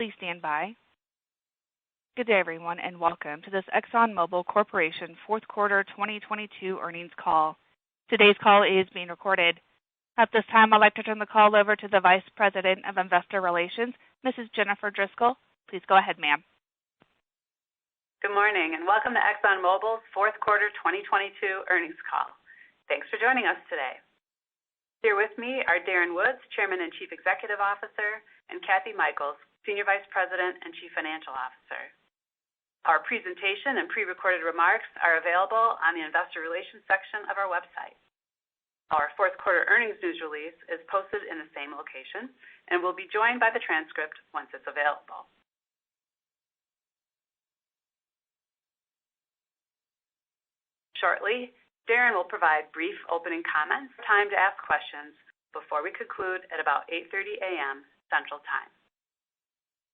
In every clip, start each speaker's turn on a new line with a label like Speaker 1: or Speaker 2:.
Speaker 1: Please stand by. Good day, everyone, and welcome to this ExxonMobil Corporation Fourth Quarter 2022 Earnings Call. Today's call is being recorded. At this time, I'd like to turn the call over to the Vice President of Investor Relations, Mrs. Jennifer Driscoll. Please go ahead, ma'am.
Speaker 2: Good morning, and welcome to ExxonMobil's Fourth Quarter 2022 Earnings Call. Thanks for joining us today. Here with me are Darren Woods, Chairman and Chief Executive Officer, and Kathy Mikells, Senior Vice President and Chief Financial Officer. Our presentation and pre-recorded remarks are available on the Investor Relations section of our website. Our fourth quarter earnings news release is posted in the same location and will be joined by the transcript once it's available. Shortly, Darren will provide brief opening comments, time to ask questions before we conclude at about 8:30 a.m. Central Time.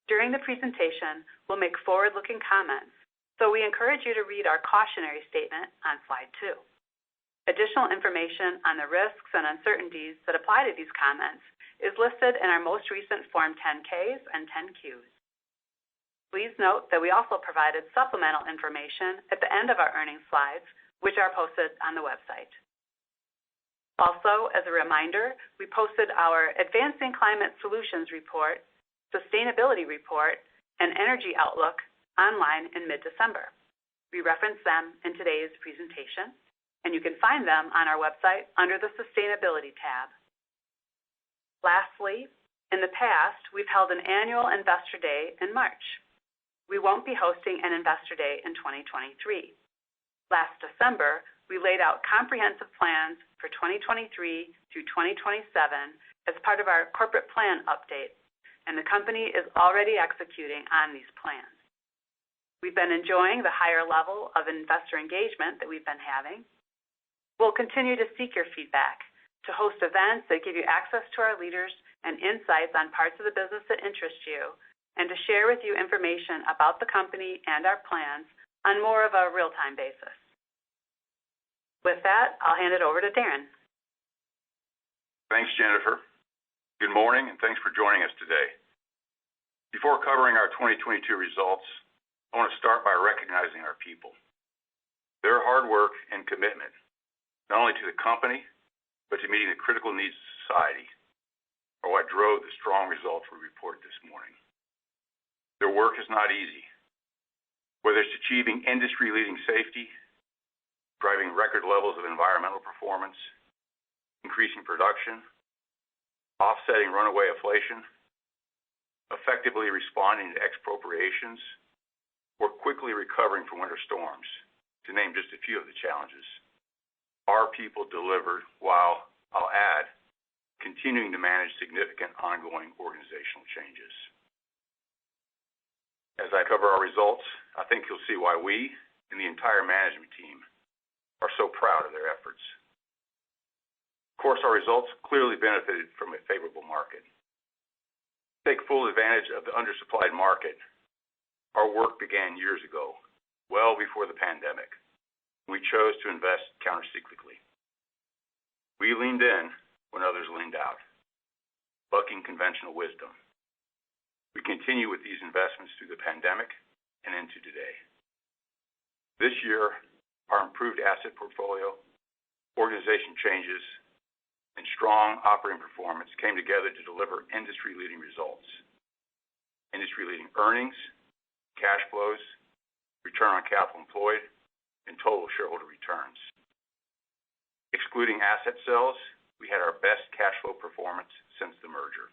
Speaker 2: During the presentation, we'll make forward-looking comments, so we encourage you to read our cautionary statement on slide 2. Additional information on the risks and uncertainties that apply to these comments is listed in our most recent Form 10-Ks and 10-Qs. Please note that we also provided supplemental information at the end of our earnings slides, which are posted on the website. Also, as a reminder, we posted our Advancing Climate Solutions Report, Sustainability Report, and Energy Outlook online in mid-December. We reference them in today's presentation, and you can find them on our website under the Sustainability tab. Lastly, in the past, we've held an annual Investor Day in March. We won't be hosting an Investor Day in 2023. Last December, we laid out comprehensive plans for 2023 through 2027 as part of our corporate plan update, and the company is already executing on these plans. We've been enjoying the higher level of investor engagement that we've been having. We'll continue to seek your feedback, to host events that give you access to our leaders and insights on parts of the business that interest you, and to share with you information about the company and our plans on more of a real-time basis. With that, I'll hand it over to Darren.
Speaker 3: Thanks, Jennifer. Good morning, and thanks for joining us today. Before covering our 2022 results, I want to start by recognizing our people. Their hard work and commitment, not only to the company, but to meeting the critical needs of society, are what drove the strong results we reported this morning. Their work is not easy. Whether it's achieving industry-leading safety, driving record levels of environmental performance, increasing production, offsetting runaway inflation, effectively responding to expropriations, or quickly recovering from winter storms, to name just a few of the challenges. Our people delivered while, I'll add, continuing to manage significant ongoing organizational changes. As I cover our results, I think you'll see why we and the entire management team are so proud of their efforts. Of course, our results clearly benefited from a favorable market. To take full advantage of the undersupplied market, our work began years ago, well before the pandemic. We chose to invest countercyclically. We leaned in when others leaned out, bucking conventional wisdom. We continue with these investments through the pandemic and into today. This year, our improved asset portfolio, organization changes, and strong operating performance came together to deliver industry-leading results. Industry-leading earnings, cash flows, return on capital employed, and total shareholder returns. Excluding asset sales, we had our best cash flow performance since the merger.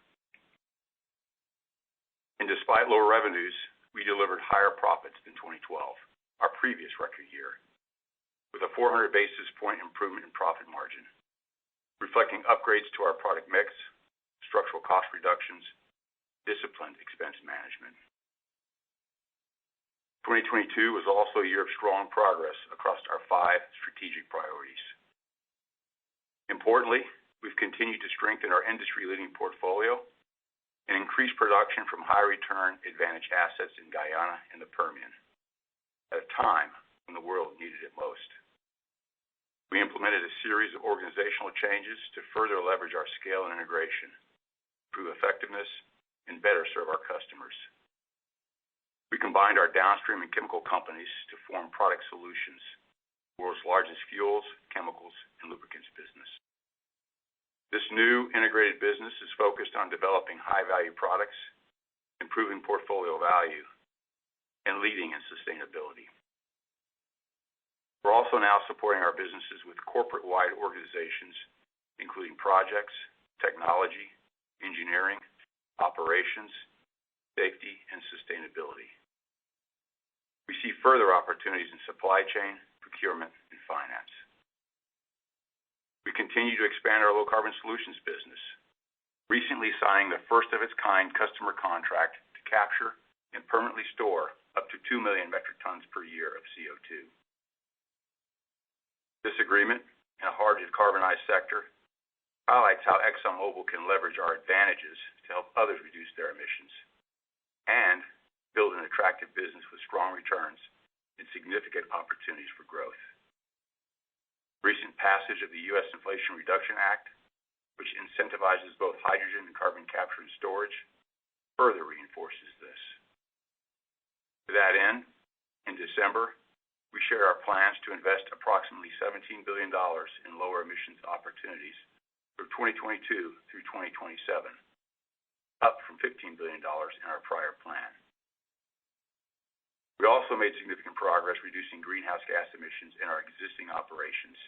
Speaker 3: And despite lower revenues, we delivered higher profits than 2012, our previous record year, with a 400 basis point improvement in profit margin, reflecting upgrades to our product mix, structural cost reductions, disciplined expense management. 2022 was also a year of strong progress across our 5 strategic priorities. Importantly, we've continued to strengthen our industry-leading portfolio and increase production from high-return advantage assets in Guyana and the Permian at a time when the world needed it most. We implemented a series of organizational changes to further leverage our scale and integration, improve effectiveness, and better serve our customers, We combined our downstream and chemical companies to form Product Solutions, the world's largest fuels, chemicals, and lubricants business. This new integrated business is focused on developing high-value products, improving portfolio value, and leading in sustainability. We're also now supporting our businesses with corporate-wide organizations, including projects, technology, engineering, operations, safety, and sustainability. We see further opportunities in supply chain, procurement, and finance. We continue to expand our low-carbon solutions business, recently signing the first of its kind customer contract to capture and permanently store up to 2 million metric tons per year of CO2. This agreement, in a hard-to-decarbonize sector, highlights how ExxonMobil can leverage our advantages to help others reduce their emissions and build an attractive business with strong returns and significant opportunities for growth. Recent passage of the U.S. Inflation Reduction Act, which incentivizes both hydrogen and carbon capture and storage, further reinforces this. To that end, in December, we shared our plans to invest approximately $17 billion in lower emissions opportunities from 2022 through 2027, up from $15 billion in our prior plan. We also made significant progress reducing greenhouse gas emissions in our existing operations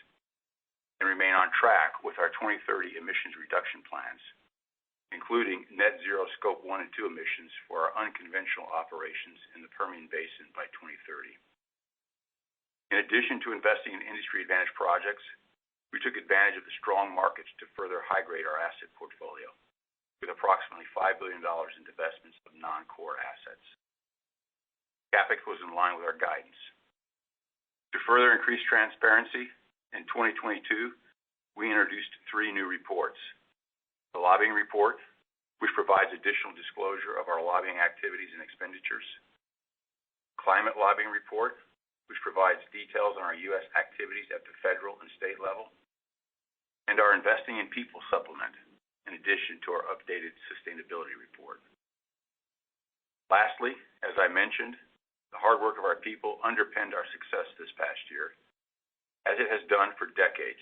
Speaker 3: and remain on track with our 2030 emissions reduction plans, including net zero Scope 1 and 2 emissions for our unconventional operations in the Permian Basin by 2030. In addition to investing in industry advantage projects, we took advantage of the strong markets to further high-grade our asset portfolio with approximately $5 billion in divestments of non-core assets. CapEx was in line with our guidance. To further increase transparency, in 2022, we introduced 3 new reports. The lobbying report, which provides additional disclosure of our lobbying activities and expenditures. Climate lobbying report, which provides details on our U.S. activities at the federal and state level. And our Investing in People supplement, in addition to our updated sustainability report. Lastly, as I mentioned, the hard work of our people underpinned our success this past year, as it has done for decades.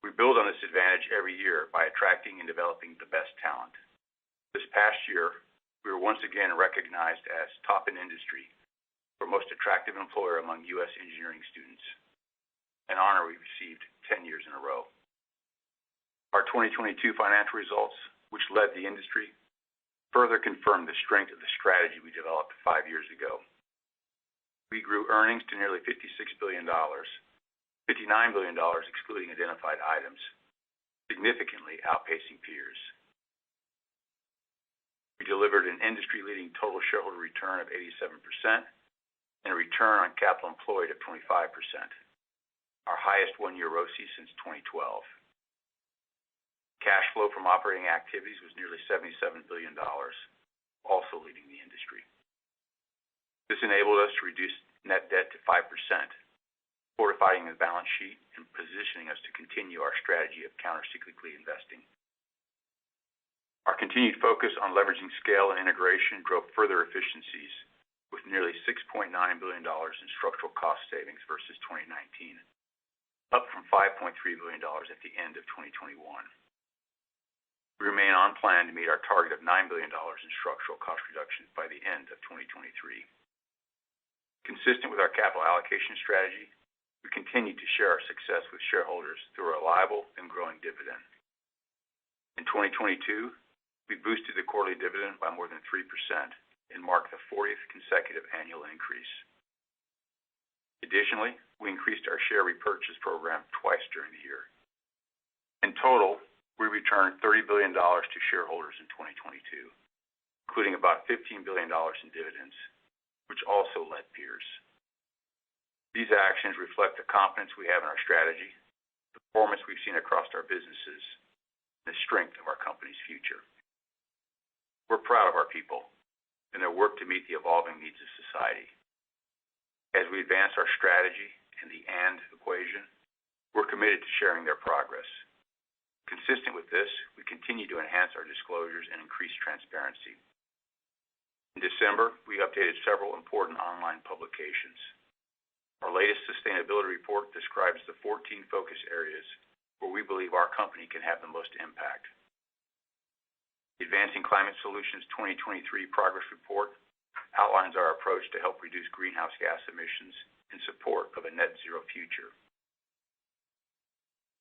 Speaker 3: We build on this advantage every year by attracting and developing the best talent. This past year, we were once again recognized as top in industry for most attractive employer among U.S. engineering students, an honor we received 10 years in a row. Our 2022 financial results, which led the industry, further confirmed the strength of the strategy we developed 5 years ago. We grew earnings to nearly $56 billion, $59 billion excluding identified items, significantly outpacing peers. We delivered an industry-leading total shareholder return of 87% and a return on capital employed of 25%, our highest one-year ROCE since 2012. Cash flow from operating activities was nearly $77 billion, also leading the industry. This enabled us to reduce net debt to 5%, fortifying the balance sheet and positioning us to continue our strategy of countercyclically investing. Our continued focus on leveraging scale and integration drove further efficiencies with nearly $6.9 billion in structural cost savings versus 2019, up from $5.3 billion at the end of 2021. We remain on plan to meet our target of $9 billion in structural cost reductions by the end of 2023. Consistent with our capital allocation strategy, we continue to share our success with shareholders through a reliable and growing dividend. In 2022, we boosted the quarterly dividend by more than 3% and marked the 40th consecutive annual increase. Additionally, we increased our share repurchase program twice during the year. In total, we returned $30 billion to shareholders in 2022, including about $15 billion in dividends, which also led peers. These actions reflect the confidence we have in our strategy, the performance we've seen across our businesses, and the strength of our company's future. We're proud of our people and their work to meet the evolving needs of society. As we advance our strategy and the "and" equation, we're committed to sharing their progress. Consistent with this, we continue to enhance our disclosures and increase transparency. In December, we updated several important online publications. Our latest sustainability report describes the 14 focus areas where we believe our company can have the most impact. The Advancing Climate Solutions 2023 Progress Report outlines our approach to help reduce greenhouse gas emissions in support of a net zero future.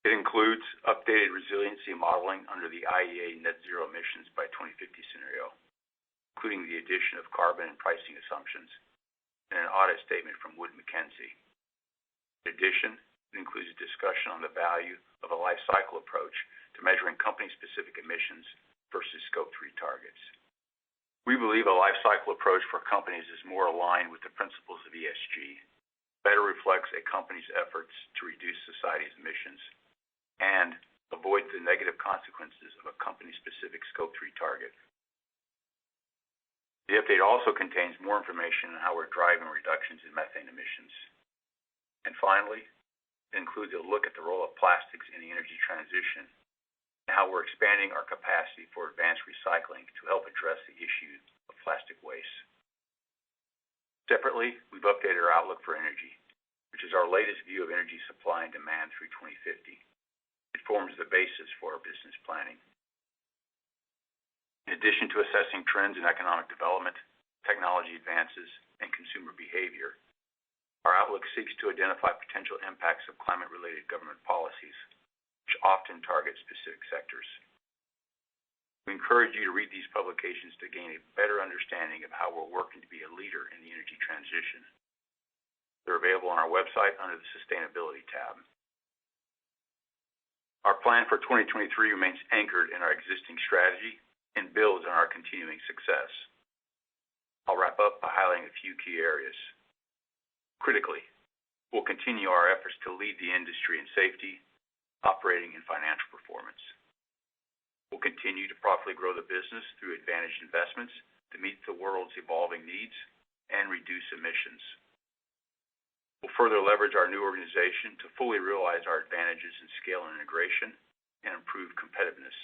Speaker 3: It includes updated resiliency modeling under the IEA net zero emissions by 2050 scenario, including the addition of carbon and pricing assumptions, and an audit statement from Wood Mackenzie. In addition, it includes a discussion on the value of a life cycle approach to measuring company-specific emissions versus Scope 3 targets. We believe a life cycle approach for companies is more aligned with the principles of ESG, better reflects a company's efforts to reduce society's emissions, and avoids the negative consequences of a company-specific Scope 3 target. The update also contains more information on how we're driving reductions in methane emissions. And finally, it includes a look at the role of plastics in the energy transition and how we're expanding our capacity for advanced recycling to help address the issue of plastic waste. Separately, we've updated our outlook for energy, which is our latest view of energy supply and demand through 2050. It forms the basis for our business planning. In addition to assessing trends in economic development, technology advances, and consumer behavior, our outlook seeks to identify potential impacts of climate-related government policies, which often target specific sectors. We encourage you to read these publications to gain a better understanding of how we're working to be a leader in the energy transition. They're available on our website under the Sustainability tab. Our plan for 2023 remains anchored in our existing strategy and builds on our continuing success. I'll wrap up by highlighting a few key areas. Critically, we'll continue our efforts to lead the industry in safety, operating, and financial performance. We'll continue to profitably grow the business through advantaged investments to meet the world's evolving needs and reduce emissions. We'll further leverage our new organization to fully realize our advantages in scale and integration and improve competitiveness.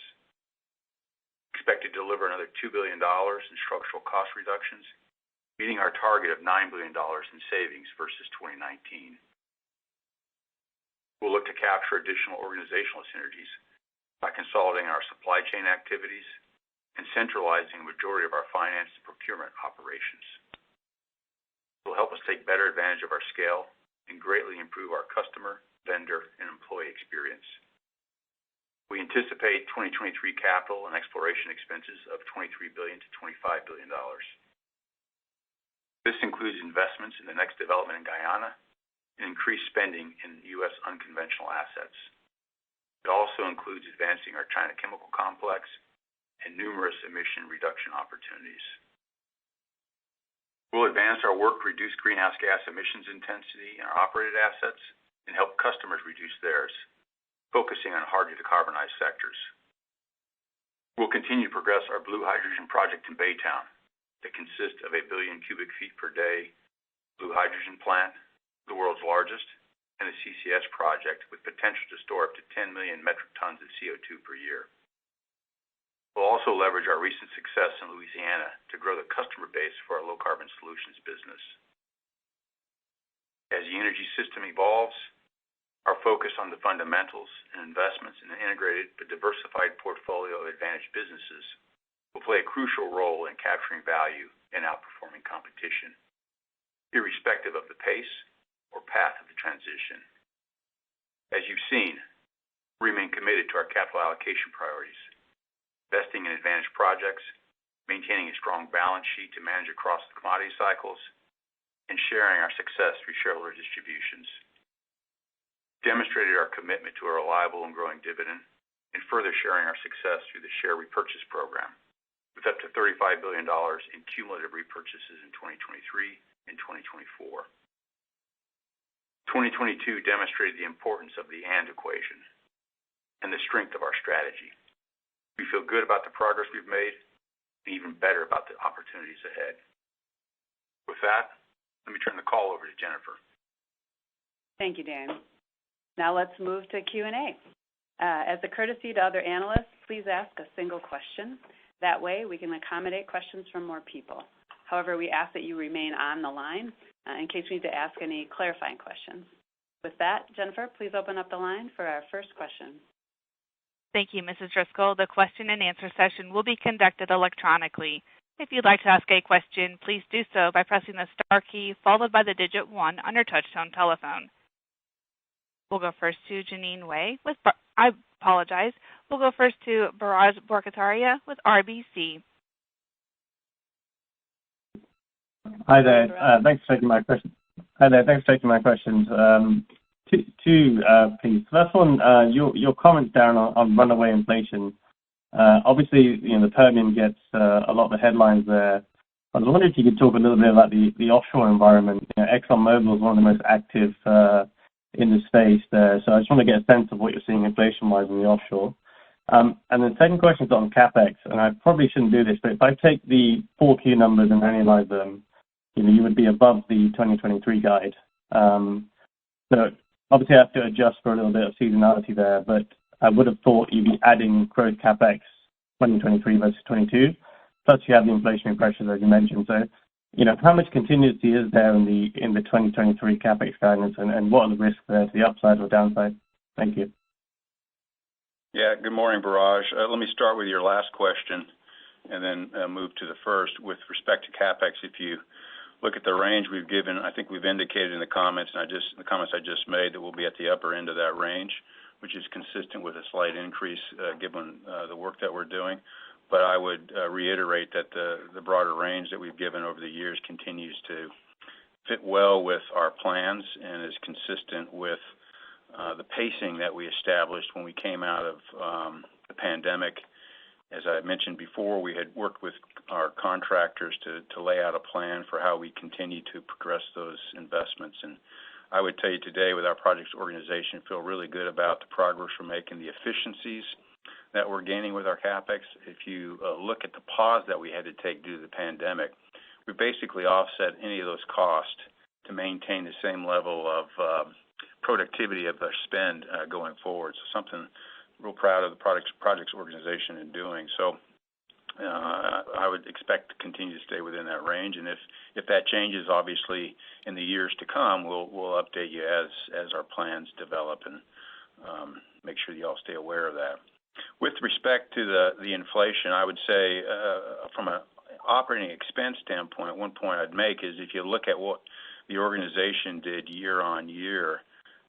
Speaker 3: Expect to deliver another $2 billion in structural cost reductions, meeting our target of $9 billion in savings versus 2019. We'll look to capture additional organizational synergies by consolidating our supply chain activities and centralizing the majority of our finance and procurement operations. It will help us take better advantage of our scale and greatly improve our customer, vendor, and employee experience. We anticipate 2023 capital and exploration expenses of $23 billion to $25 billion. This includes investments in the next development in Guyana and increased spending in U.S. unconventional assets. It also includes advancing our China chemical complex and numerous emission reduction opportunities. We'll advance our work to reduce greenhouse gas emissions intensity in our operated assets and help customers reduce theirs, focusing on hard-to-decarbonize sectors. We'll continue to progress our blue hydrogen project in Baytown that consists of a 1 billion cubic feet per day blue hydrogen plant, the world's largest, and a CCS project with potential to store up to 10 million metric tons of CO2 per year. We'll also leverage our recent success in Louisiana to grow the customer base for our low-carbon solutions business. As the energy system evolves, our focus on the fundamentals and investments in an integrated but diversified portfolio of advantaged businesses will play a crucial role in capturing value and outperforming competition, irrespective of the pace or path of the transition. As you've seen, we remain committed to our capital allocation priorities, investing in advantaged projects, maintaining a strong balance sheet to manage across the commodity cycles, and sharing our success through shareholder distributions. Demonstrated our commitment to a reliable and growing dividend, and further sharing our success through the share repurchase program, with up to $35 billion in cumulative repurchases in 2023 and 2024. 2022 demonstrated the importance of the and equation and the strength of our strategy. We feel good about the progress we've made and even better about the opportunities ahead. With that, let me turn the call over to Jennifer.
Speaker 2: Thank you, Dan. Now let's move to Q&A. As a courtesy to other analysts, please ask a single question. That way we can accommodate questions from more people. However, we ask that you remain on the line in case we need to ask any clarifying questions. With that, Jennifer, please open up the line for our first question.
Speaker 1: Thank you, Mrs. Driscoll. The question and answer session will be conducted electronically. If you'd like to ask a question, please do so by pressing the star key followed by the digit 1 on your touchtone telephone. We'll go first to Jeanine Wei with, We'll go first to Biraj Borkhataria with RBC.
Speaker 4: Hi there. Thanks for taking my question. Questions. Two, please. First one, your comments, Darren, on runaway inflation. Obviously, the Permian gets a lot of the headlines there. I was wondering if you could talk a little bit about the offshore environment. ExxonMobil is one of the most active in the space there. So I just want to get a sense of what you're seeing inflation-wise in the offshore. And the second question is on CapEx, and I probably shouldn't do this, but if I take the 4Q numbers and annualize them, you would be above the 2023 guide. So obviously I have to adjust for a little bit of seasonality there, but I would have thought you'd be adding growth CapEx 2023 versus 22. Plus you have the inflationary pressures as you mentioned. So, how much contingency is there in the 2023 CapEx guidance, and what are the risks there to the upside or downside? Thank you.
Speaker 3: Yeah, good morning, Biraj. Let me start with your last question and then move to the first. With respect to CapEx, if you look at the range we've given, I think we've indicated in the comments, and the comments I just made, that we'll be at the upper end of that range, which is consistent with a slight increase given the work that we're doing. But I would reiterate that the broader range that we've given over the years continues to fit well with our plans and is consistent with the pacing that we established when we came out of the pandemic. As I mentioned before, we had worked with our contractors to lay out a plan for how we continue to progress those investments. And I would tell you today, with our projects organization, feel really good about the progress we're making, the efficiencies that we're gaining with our CapEx. If you look at the pause that we had to take due to the pandemic, we basically offset any of those costs to maintain the same level of productivity of our spend going forward. So something real proud of the projects organization in doing. So I would expect to continue to stay within that range. And if that changes, obviously, in the years to come, we'll update you as our plans develop and make sure you all stay aware of that. With respect to the inflation, I would say from an operating expense standpoint, one point I'd make is if you look at what the organization did year on year,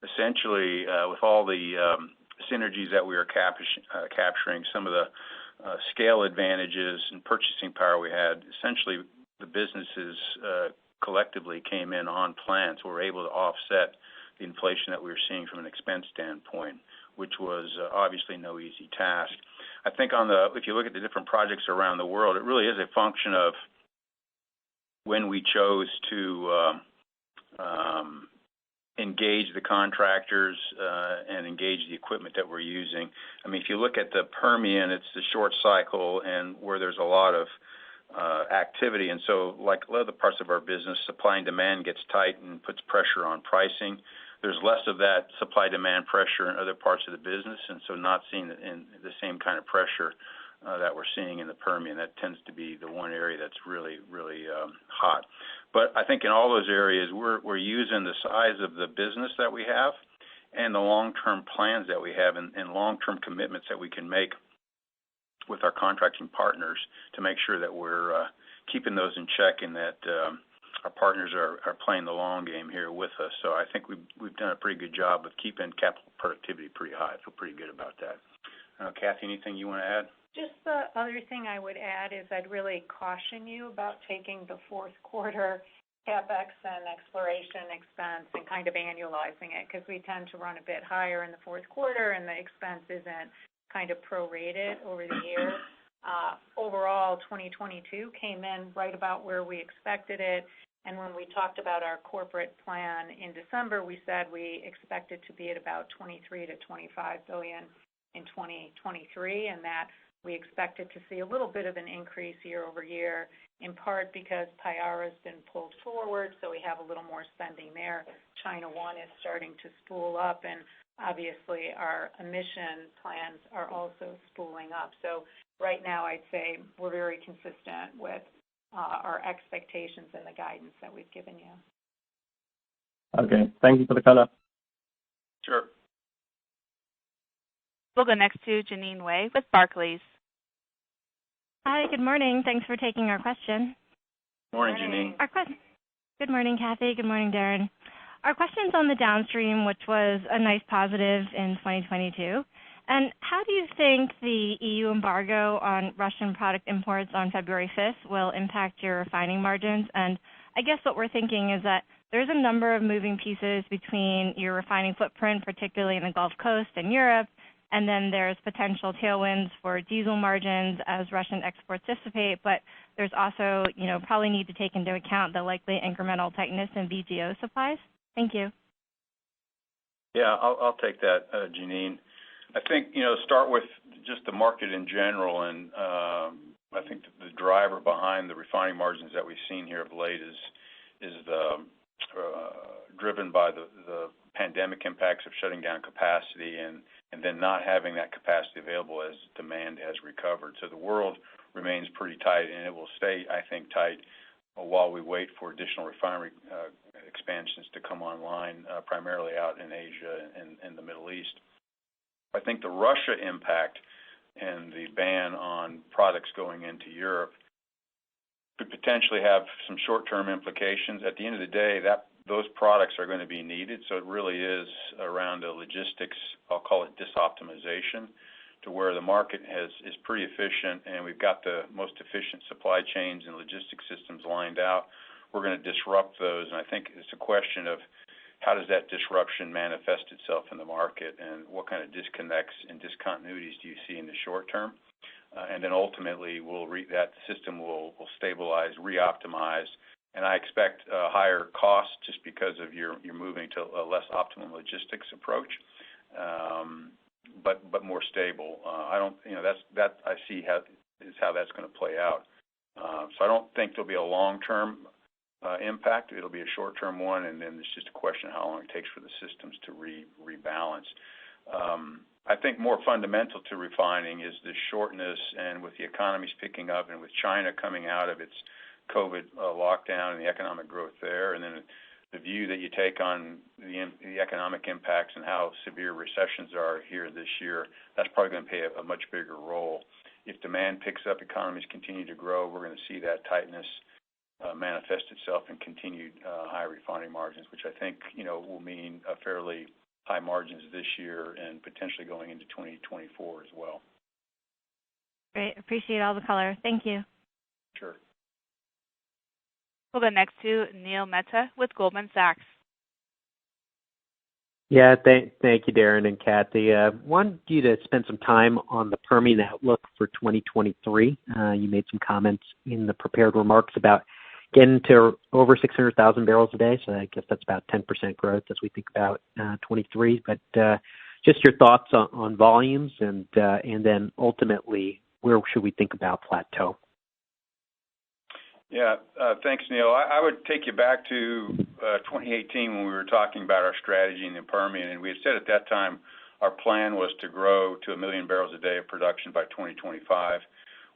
Speaker 3: essentially with all the synergies that we are capturing, some of the scale advantages and purchasing power we had, essentially the businesses collectively came in on plan, so we're able to offset the inflation that we were seeing from an expense standpoint, which was obviously no easy task. I think if you look at the different projects around the world, it really is a function of when we chose to engage the contractors and engage the equipment that we're using. I mean, if you look at the Permian, it's the short cycle and where there's a lot of activity. And so like other parts of our business, supply and demand gets tight and puts pressure on pricing. There's less of that supply-demand pressure in other parts of the business, and so not seeing in the same kind of pressure that we're seeing in the Permian. That tends to be the one area that's really, really hot. But I think in all those areas, we're using the size of the business that we have and the long-term plans that we have and long-term commitments that we can make with our contracting partners to make sure that we're keeping those in check and that our partners are playing the long game here with us. So I think we've done a pretty good job of keeping capital productivity pretty high. I feel pretty good about that. Kathy, anything you want to add?
Speaker 5: Just the other thing I would add is I'd really caution you about taking the fourth quarter CapEx and exploration expense and kind of annualizing it, because we tend to run a bit higher in the fourth quarter and the expense isn't kind of prorated over the year. Overall, 2022 came in right about where we expected it. And when we talked about our corporate plan in December, we said we expected to be at about $23 to $25 billion in 2023, and that we expected to see a little bit of an increase year over year, in part because Payara has been pulled forward, so we have a little more spending there. China 1 is starting to spool up, and obviously our emission plans are also spooling up. So right now I'd say we're very consistent with our expectations and the guidance that we've given you.
Speaker 4: Okay. Thank you for the color.
Speaker 3: Sure.
Speaker 1: We'll go next to Jeanine Wai with Barclays.
Speaker 6: Hi, good morning. Thanks for taking our question.
Speaker 3: Morning, Jeanine.
Speaker 6: Good morning, Kathy. Good morning, Darren. Our question's on the downstream, which was a nice positive in 2022. And how do you think the EU embargo on Russian product imports on February 5th will impact your refining margins? And I guess what we're thinking is that there's a number of moving pieces between your refining footprint, particularly in the Gulf Coast and Europe, and then there's potential tailwinds for diesel margins as Russian exports dissipate, but there's also, probably need to take into account the likely incremental tightness in VGO supplies. Thank you.
Speaker 3: Yeah, I'll take that, Jeanine. I think, start with just the market in general, and I think the driver behind the refining margins that we've seen here of late is driven by the pandemic impacts of shutting down capacity and then not having that capacity available as demand has recovered. So the world remains pretty tight, and it will stay, I think, tight while we wait for additional refinery expansions to come online, primarily out in Asia and the Middle East. I think the Russia impact and the ban on products going into Europe could potentially have some short-term implications. At the end of the day, those products are going to be needed, so it really is around a logistics, I'll call it disoptimization, to where the market is pretty efficient, and we've got the most efficient supply chains and logistics systems lined out. We're going to disrupt those, and I think it's a question of how does that disruption manifest itself in the market, and what kind of disconnects and discontinuities do you see in the short term? And then ultimately, that system will stabilize, re-optimize, and I expect higher costs just because of you're moving to a less optimum logistics approach, but more stable. I don't, that I see how that's going to play out. So I don't think there'll be a long-term impact. It'll be a short-term one, and then it's just a question of how long it takes for the systems to rebalance. I think more fundamental to refining is the shortness, and with the economies picking up and with China coming out of its COVID lockdown and the economic growth there, and then the view that you take on the economic impacts and how severe recessions are here this year, that's probably going to play a much bigger role. If demand picks up, economies continue to grow, we're going to see that tightness manifest itself in continued high refining margins, which I think, will mean a fairly high margins this year and potentially going into 2024 as well.
Speaker 6: Great. Appreciate all the color. Thank you.
Speaker 3: Sure.
Speaker 1: We'll go next to Neil Mehta with Goldman Sachs.
Speaker 7: Yeah, thank you, Darren and Kathy. Wanted you to spend some time on the Permian outlook for 2023. You made some comments in the prepared remarks about getting to over 600,000 barrels a day, so I guess that's about 10% growth as we think about 23. But just your thoughts on volumes and then ultimately, where should we think about plateau?
Speaker 3: Yeah, thanks, Neil. I would take you back to 2018 when we were talking about our strategy in the Permian, and we had said at that time our plan was to grow to 1 million barrels a day of production by 2025.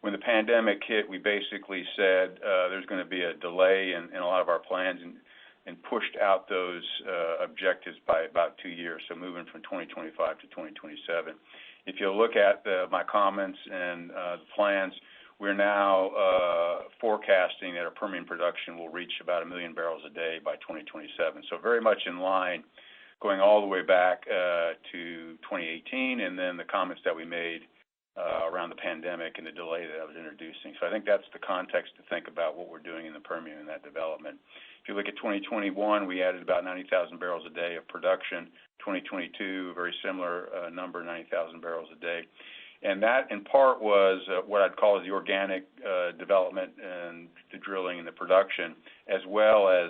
Speaker 3: When the pandemic hit, we basically said there's going to be a delay in a lot of our plans and pushed out those objectives by about 2 years, so moving from 2025 to 2027. If you look at my comments and the plans, we're now forecasting that our Permian production will reach about 1 million barrels a day by 2027. So very much in line, going all the way back to 2018, and then the comments that we made around the pandemic and the delay that I was introducing. So I think that's the context to think about what we're doing in the Permian and that development. If you look at 2021, we added about 90,000 barrels a day of production. 2022, a very similar number, 90,000 barrels a day. And that, in part, was what I'd call the organic development and the drilling and the production, as well as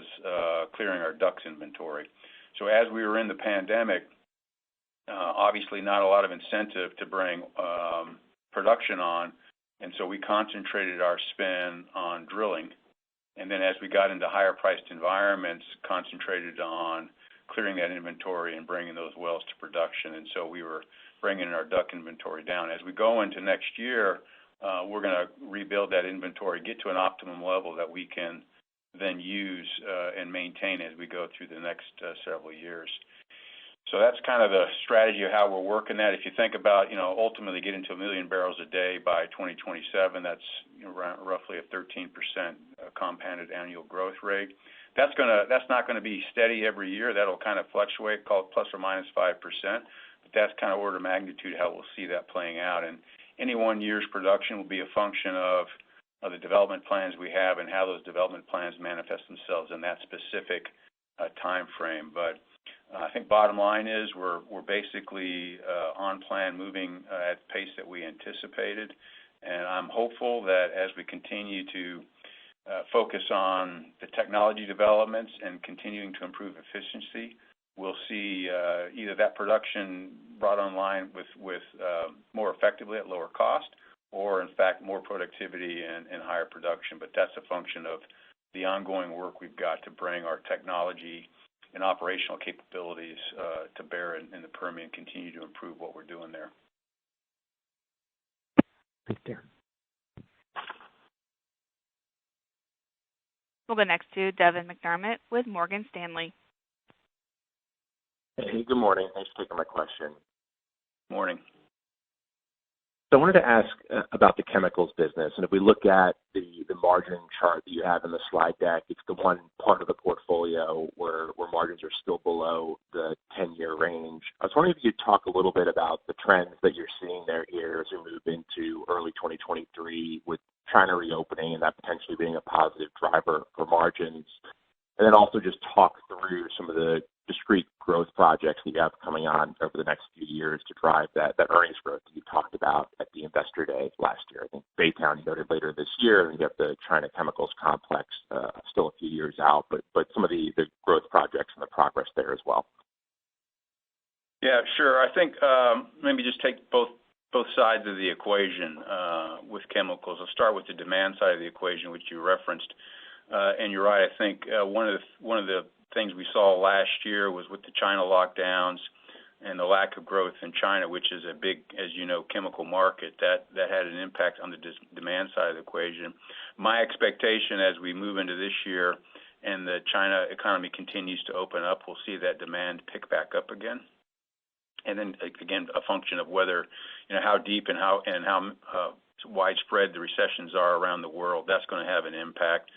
Speaker 3: clearing our DUCs inventory. So as we were in the pandemic, obviously not a lot of incentive to bring production on, and so we concentrated our spend on drilling. And then as we got into higher-priced environments, concentrated on clearing that inventory and bringing those wells to production. And so we were bringing our DUC inventory down. As we go into next year, we're going to rebuild that inventory, get to an optimum level that we can then use and maintain as we go through the next several years. So that's kind of the strategy of how we're working that. If you think about, ultimately getting to 1 million barrels a day by 2027, that's roughly a 13% compounded annual growth rate. That's not going to be steady every year. That'll kind of fluctuate, call it plus or minus 5%. But that's kind of order of magnitude how we'll see that playing out. And any one year's production will be a function of the development plans we have and how those development plans manifest themselves in that specific time frame. But I think bottom line is we're basically on plan, moving at the pace that we anticipated. And I'm hopeful that as we continue to focus on the technology developments and continuing to improve efficiency, we'll see either that production brought online with more effectively at lower cost, or in fact more productivity and higher production. But that's a function of the ongoing work we've got to bring our technology and operational capabilities to bear in the Permian, continue to improve what we're doing there.
Speaker 7: Thanks, Darren.
Speaker 1: We'll go next to Devin McDermott with Morgan Stanley.
Speaker 8: Hey, good morning. Thanks for taking my question.
Speaker 3: Morning.
Speaker 8: So I wanted to ask about the chemicals business, and if we look at the margin chart that you have in the slide deck, it's the one part of the portfolio where margins are still below the 10-year range. I was wondering if you could talk a little bit about the trends that you're seeing there here as we move into early 2023 with China reopening and that potentially being a positive driver for margins. And then also just talk through some of the discrete growth projects that you have coming on over the next few years to drive that earnings growth that you talked about at the Investor Day last year. I think Baytown you noted later this year, and you have the China Chemicals Complex still a few years out, but some of the growth projects and the progress there as well.
Speaker 3: Yeah, sure. I think maybe just take both sides of the equation with chemicals. I'll start with the demand side of the equation, which you referenced. And you're right. I think one of the things we saw last year was with the China lockdowns and the lack of growth in China, which is a big, as you know, chemical market, that had an impact on the demand side of the equation. My expectation as we move into this year and the China economy continues to open up, we'll see that demand pick back up again. And then again, a function of whether, how deep and how widespread the recessions are around the world. That's going to have an impact.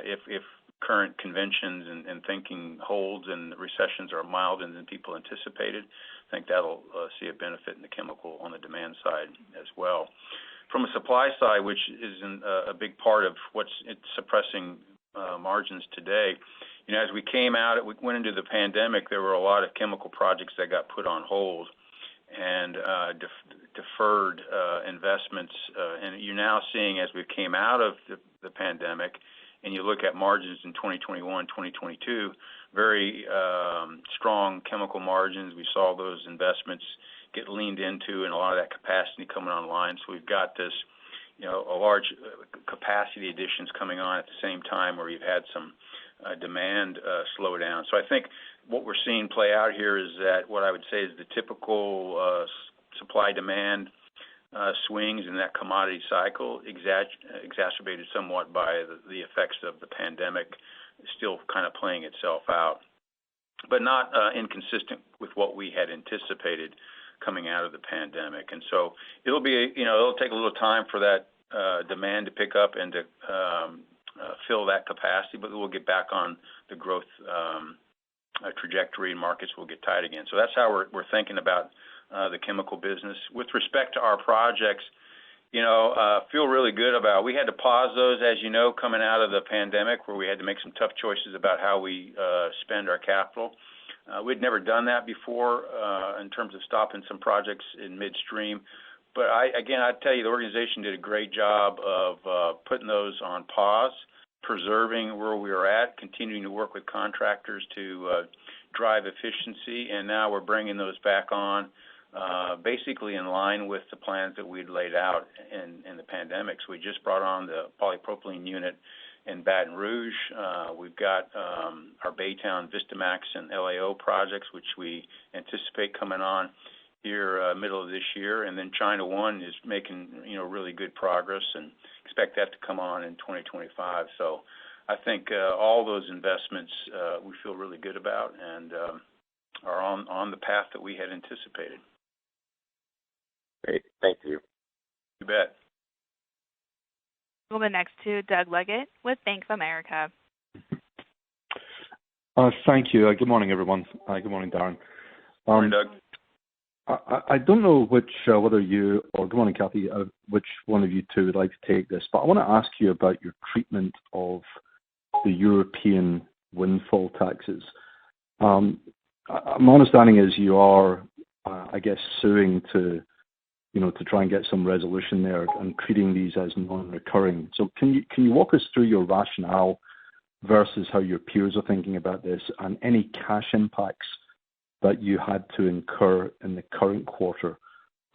Speaker 3: If current conventions and thinking holds and the recessions are milder than people anticipated, I think that'll see a benefit in the chemical on the demand side as well. From a supply side, which is a big part of what's suppressing margins today, as we went into the pandemic, there were a lot of chemical projects that got put on hold and deferred investments. And you're now seeing, as we came out of the pandemic, and you look at margins in 2021, 2022, very strong chemical margins. We saw those investments get leaned into and a lot of that capacity coming online. So we've got this, a large capacity additions coming on at the same time where you've had some demand slow down. So I think what we're seeing play out here is that what I would say is the typical supply-demand swings in that commodity cycle exacerbated somewhat by the effects of the pandemic still kind of playing itself out, but not inconsistent with what we had anticipated coming out of the pandemic. And so it'll take a little time for that demand to pick up and to fill that capacity, but we'll get back on the growth trajectory and markets will get tight again. So that's how we're thinking about the chemical business. With respect to our projects, feel really good about. We had to pause those, as you know, coming out of the pandemic, where we had to make some tough choices about how we spend our capital. We'd never done that before in terms of stopping some projects in midstream. But I'd tell you, the organization did a great job of putting those on pause, preserving where we were at, continuing to work with contractors to drive efficiency, and now we're bringing those back on. Basically in line with the plans that we'd laid out in the pandemic. So we just brought on the polypropylene unit in Baton Rouge. We've got our Baytown, Vistamax, and LAO projects, which we anticipate coming on
Speaker 9: here middle of this year, and then China 1 is making really good progress, and expect that to come on in 2025. So I think all those investments we feel really good about and are on the path that we had anticipated.
Speaker 8: Great, thank you.
Speaker 9: You bet.
Speaker 1: We'll go next to Doug Leggett with Bank of America.
Speaker 10: Thank you. Good morning, everyone. Good morning, Darren.
Speaker 9: Morning, Doug.
Speaker 10: I don't know whether you or good morning, Kathy, which one of you two would like to take this, but I want to ask you about your treatment of the European windfall taxes. My understanding is you are, I guess, suing to try and get some resolution there and treating these as non-recurring. So can you walk us through your rationale versus how your peers are thinking about this and any cash impacts that you had to incur in the current quarter,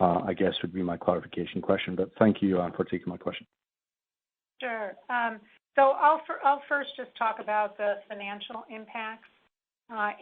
Speaker 10: I guess would be my clarification question. But thank you for taking my question.
Speaker 5: Sure. So I'll first just talk about the financial impacts.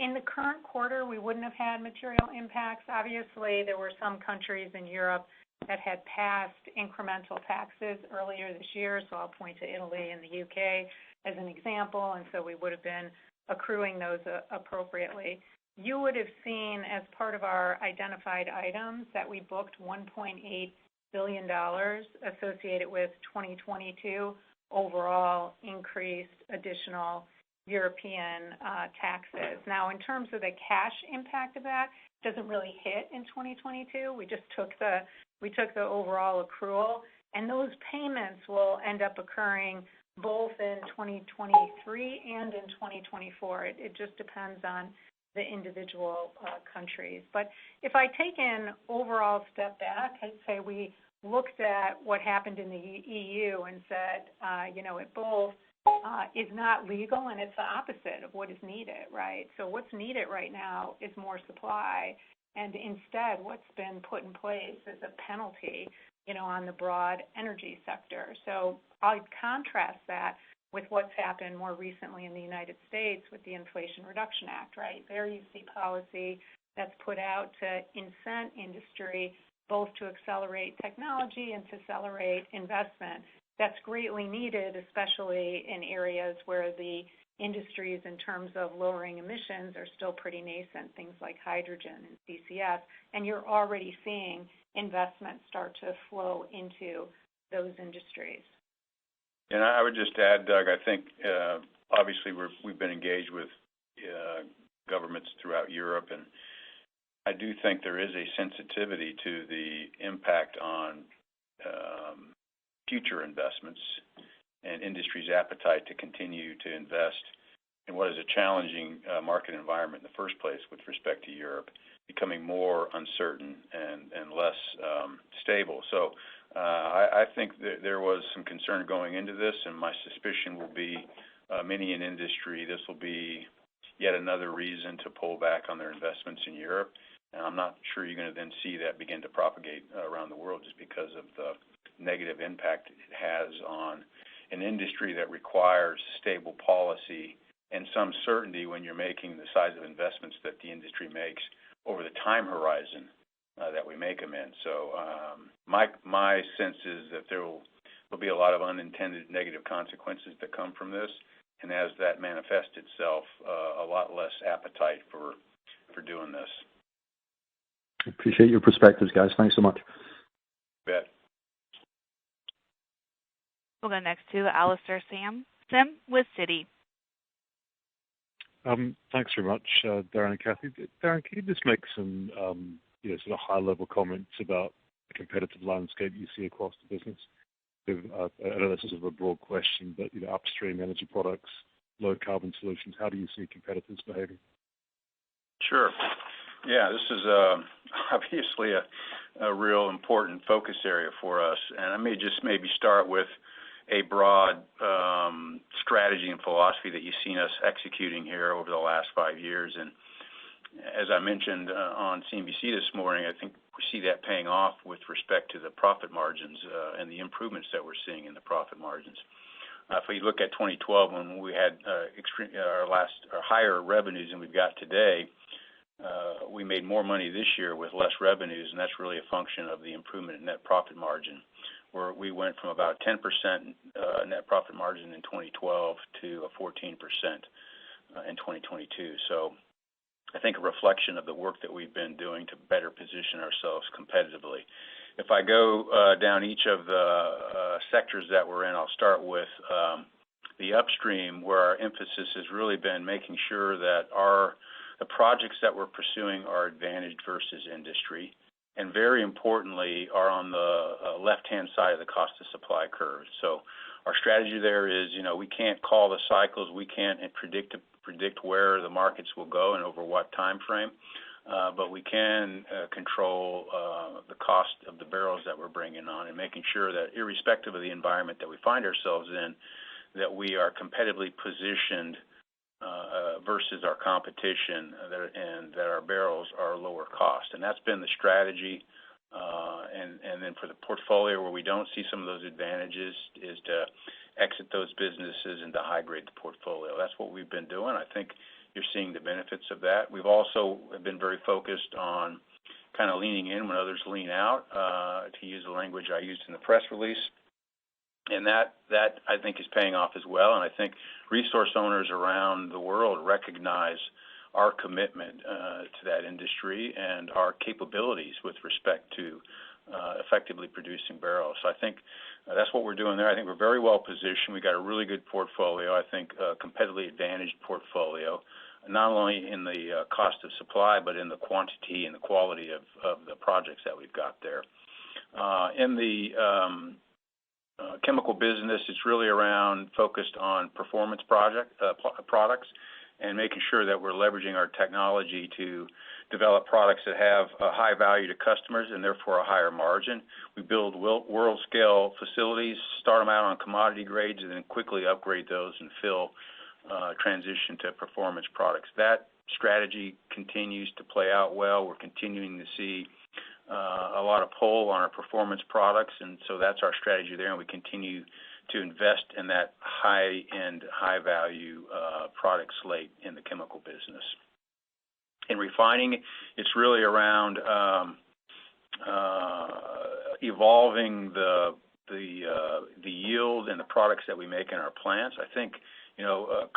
Speaker 5: In the current quarter, we wouldn't have had material impacts. Obviously, there were some countries in Europe that had passed incremental taxes earlier this year, so I'll point to Italy and the UK as an example, and so we would have been accruing those appropriately. You would have seen as part of our identified items that we booked $1.8 billion associated with 2022 overall increased additional European taxes. Now, in terms of the cash impact of that, it doesn't really hit in 2022. We just took the overall accrual, and those payments will end up occurring both in 2023 and in 2024. It just depends on the individual countries. But if I take an overall step back, I'd say we looked at what happened in the EU and said, it both is not legal and it's the opposite of what is needed, right? So what's needed right now is more supply, and instead what's been put in place is a penalty, on the broad energy sector. So I'll contrast that with what's happened more recently in the United States with the Inflation Reduction Act, right? There you see policy that's put out to incent industry both to accelerate technology and to accelerate investment. That's greatly needed, especially in areas where the industries in terms of lowering emissions are still pretty nascent, things like hydrogen and CCS, and you're already seeing investment start to flow into those industries.
Speaker 9: And I would just add, Doug, I think obviously we've been engaged with governments throughout Europe, and I do think there is a sensitivity to the impact on future investments and industry's appetite to continue to invest in what is a challenging market environment in the first place with respect to Europe, becoming more uncertain and less stable. So I think that there was some concern going into this, and my suspicion will be many in industry, this will be yet another reason to pull back on their investments in Europe. And I'm not sure you're going to then see that begin to propagate around the world just because of the negative impact it has on an industry that requires stable policy and some certainty when you're making the size of investments that the industry makes over the time horizon that we make them in. So my sense is that there'll be a lot of unintended negative consequences that come from this, and as that manifests itself, a lot less appetite for doing this.
Speaker 10: Appreciate your perspectives, guys. Thanks so much.
Speaker 9: You bet.
Speaker 1: We'll go next to Alistair Sim with Citi.
Speaker 11: Thanks very much, Darren and Kathy. Darren, can you just make some sort of high-level comments about the competitive landscape you see across the business? I know that's sort of a broad question, but upstream energy products, low-carbon solutions, how do you see competitors behaving?
Speaker 9: Sure. Yeah, this is obviously a real important focus area for us, and I may just maybe start with a broad strategy and philosophy that you've seen us executing here over the last 5 years. And as I mentioned on CNBC this morning, I think we see that paying off with respect to the profit margins and the improvements that we're seeing in the profit margins. If we look at 2012, when we had higher revenues than we've got today, we made more money this year with less revenues, and that's really a function of the improvement in net profit margin, where we went from about 10% net profit margin in 2012 to a 14% in 2022. So I think a reflection of the work that we've been doing to better position ourselves competitively. If I go down each of the sectors that we're in, I'll start with the upstream, where our emphasis has really been making sure that the projects that we're pursuing are advantaged versus industry, and very importantly, are on the left-hand side of the cost of supply curve. So our strategy there is, we can't call the cycles, we can't predict where the markets will go and over what time frame, but we can control the cost of the barrels that we're bringing on, and making sure that irrespective of the environment that we find ourselves in, that we are competitively positioned versus our competition, and that our barrels are lower cost. And that's been the strategy. And then for the portfolio where we don't see some of those advantages, is to exit those businesses and to high grade the portfolio. That's what we've been doing. I think you're seeing the benefits of that. We've also been very focused on kind of leaning in when others lean out, to use the language I used in the press release. And that I think is paying off as well. And I think resource owners around the world recognize our commitment to that industry and our capabilities with respect to effectively producing barrels. So I think that's what we're doing there. I think we're very well positioned. We've got a really good portfolio. I think a competitively advantaged portfolio, not only in the cost of supply, but in the quantity and the quality of the projects that we've got there. In the chemical business, it's really around focused on performance products, and making sure that we're leveraging our technology to develop products that have a high value to customers and therefore a higher margin. We build world-scale facilities, start them out on commodity grades, and then quickly upgrade those and transition to performance products. That strategy continues to play out well. We're continuing to see a lot of pull on our performance products, and so that's our strategy there, and we continue to invest in that high-end, high-value product slate in the chemical business. In refining, it's really around evolving the yield and the products that we make in our plants. I think,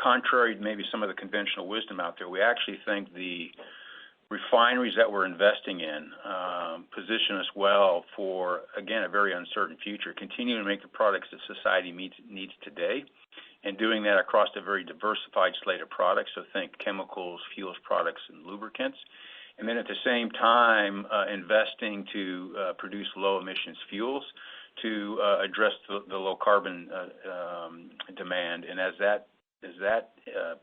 Speaker 9: contrary to maybe some of the conventional wisdom out there, we actually think the refineries that we're investing in position us well for, again, a very uncertain future, continuing to make the products that society needs today, and doing that across a very diversified slate of products. So think chemicals, fuels products, and lubricants. And then at the same time, investing to produce low emissions fuels to address the low carbon demand. And as that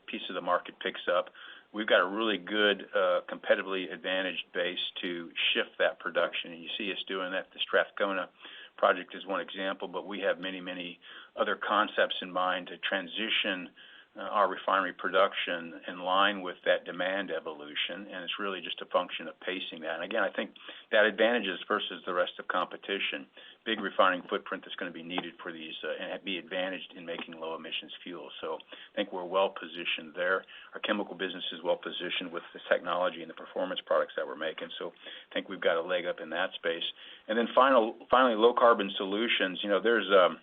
Speaker 9: piece of the market picks up, we've got a really good competitively advantaged base to shift that production. And you see us doing that. The Strathcona project is one example, but we have many, many other concepts in mind to transition our refinery production in line with that demand evolution, and it's really just a function of pacing that. And again, I think that advantages versus the rest of competition. Big refining footprint that's going to be needed for these and be advantaged in making low emissions fuels. So I think we're well positioned there. Our chemical business is well positioned with the technology and the performance products that we're making. So I think we've got a leg up in that space. And then finally, low carbon solutions. There's a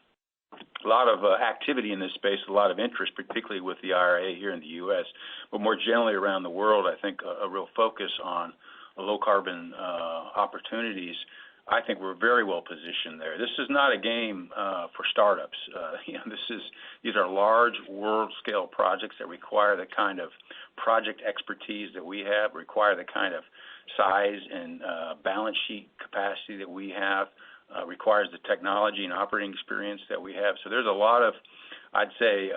Speaker 9: lot of activity in this space, a lot of interest, particularly with the IRA here in the U.S., but more generally around the world. I think a real focus on low carbon opportunities. I think we're very well positioned there. This is not a game for startups. These are large world scale projects that require the kind of project expertise that we have, require the kind of size and balance sheet capacity that we have. Requires the technology and operating experience that we have. So there's a lot of, I'd say,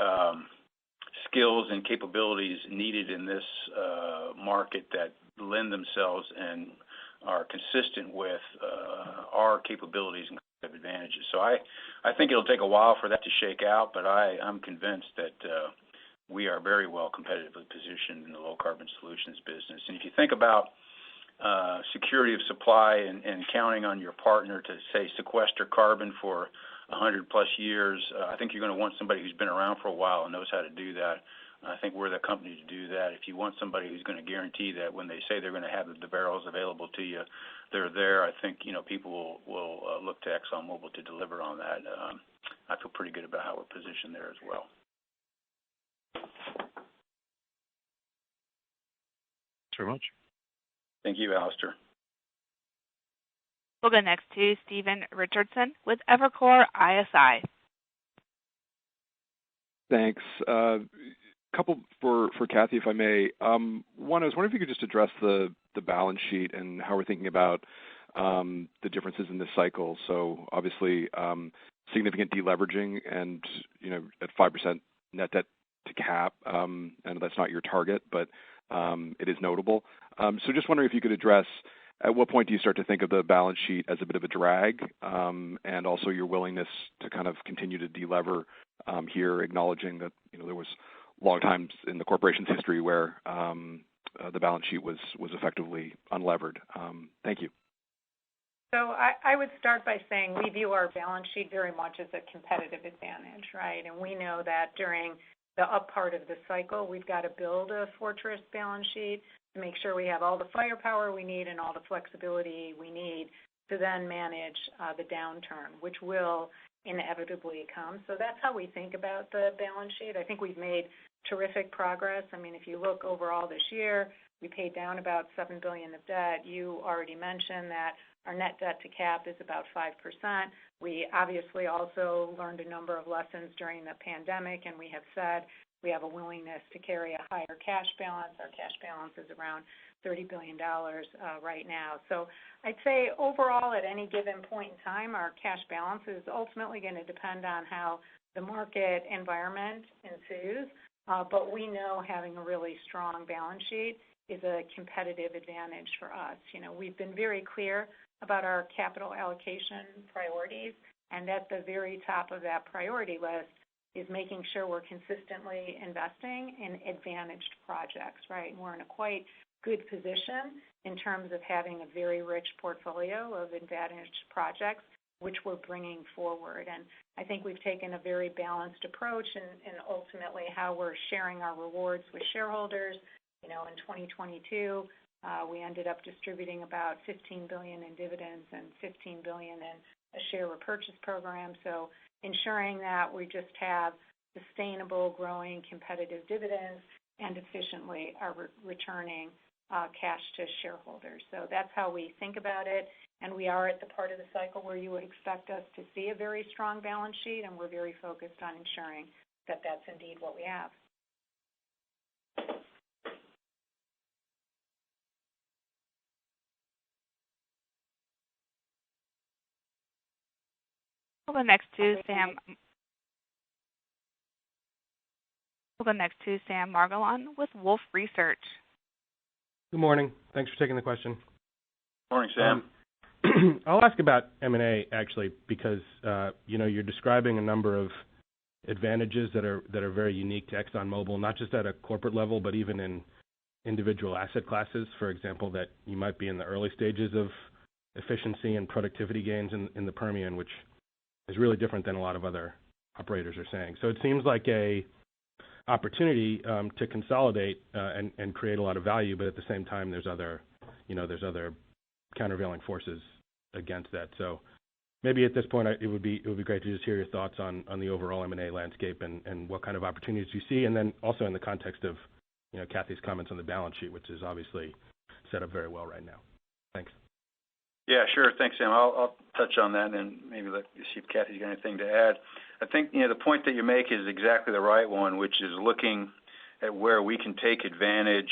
Speaker 9: skills and capabilities needed in this market that lend themselves and are consistent with our capabilities and advantages. So I think it'll take a while for that to shake out, but I'm convinced that we are very well competitively positioned in the low carbon solutions business. And if you think about security of supply and counting on your partner to, say, sequester carbon for 100 plus years, I think you're going to want somebody who's been around for a while and knows how to do that I think we're the company to do that. If you want somebody who's going to guarantee that when they say they're going to have the barrels available to you, they're there, I think people will look to ExxonMobil to deliver on that. I feel pretty good about how we're positioned there as well.
Speaker 11: Thanks very much.
Speaker 9: Thank you, Alistair.
Speaker 1: We'll go next to Stephen Richardson with Evercore ISI.
Speaker 12: Thanks. Couple for Kathy, if I may. One, I was wondering if you could just address the balance sheet and how we're thinking about the differences in this cycle. So obviously, significant deleveraging and, at 5% net debt to cap, and that's not your target, but it is notable. So just wondering if you could address at what point do you start to think of the balance sheet as a bit of a drag, and also your willingness to kind of continue to delever here, acknowledging that there was long times in the corporation's history where the balance sheet was effectively unlevered. Thank you.
Speaker 5: So I would start by saying we view our balance sheet very much as a competitive advantage, right? And we know that during the up part of the cycle, we've got to build a fortress balance sheet to make sure we have all the firepower we need and all the flexibility we need to then manage the downturn, which will inevitably come. So that's how we think about the balance sheet. I think we've made terrific progress. I mean, if you look overall this year, we paid down about $7 billion of debt. You already mentioned that our net debt to cap is about 5%. We obviously also learned a number of lessons during the pandemic, and we have said we have a willingness to carry a higher cash balance. Our cash balance is around $30 billion right now. So I'd say overall at any given point in time, our cash balance is ultimately going to depend on how the market environment ensues. But we know having a really strong balance sheet is a competitive advantage for us. We've been very clear about our capital allocation priorities, and at the very top of that priority list is making sure we're consistently investing in advantaged projects, right? And we're in a quite good position in terms of having a very rich portfolio of advantaged projects, which we're bringing forward. And I think we've taken a very balanced approach in ultimately how we're sharing our rewards with shareholders. In 2022, we ended up distributing about $15 billion in dividends and $15 billion in a share repurchase program. So ensuring that we just have sustainable, growing, competitive dividends and efficiently are returning cash to shareholders. So that's how we think about it. And we are at the part of the cycle where you would expect us to see a very strong balance sheet, and we're very focused on ensuring that that's indeed what we have.
Speaker 1: We'll go next to Sam. We'll go next to Sam Margolin with Wolfe Research.
Speaker 13: Good morning. Thanks for taking the question.
Speaker 9: Morning, Sam.
Speaker 13: I'll ask about M&A actually, because you're describing a number of advantages that are very unique to ExxonMobil, not just at a corporate level, but even in individual asset classes. For example, that you might be in the early stages of efficiency and productivity gains in the Permian, which is really different than a lot of other operators are saying. So it seems like a opportunity to consolidate and create a lot of value, but at the same time, there's other countervailing forces against that. So maybe at this point, it would be great to just hear your thoughts on the overall M&A landscape and what kind of opportunities you see, and then also in the context of Kathy's comments on the balance sheet, which is obviously set up very well right now. Thanks.
Speaker 9: Yeah, sure. Thanks, Sam. I'll touch on that and maybe see if Kathy's got anything to add. I think the point that you make is exactly the right one, which is looking at where we can take advantage